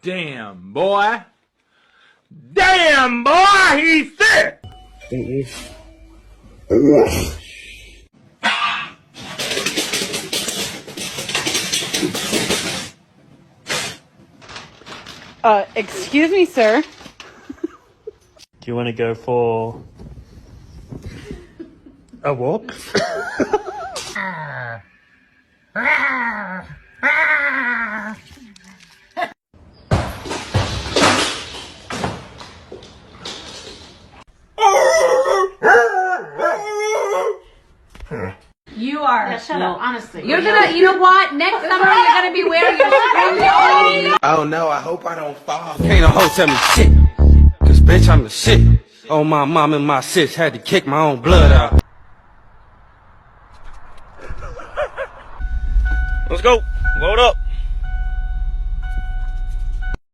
Damn, boy. Damn, boy, he's sick. Excuse me, sir. Do you want to go for a walk? You are. Yeah, shut up, honestly. You're gonna, you know what? Next summer you're gonna be wearing your spring. Oh no, I hope I don't fall. Can't no hoe tell me shit. Cause bitch, I'm the shit. Oh, my mom and my sis had to kick my own blood out. Let's go. Load up.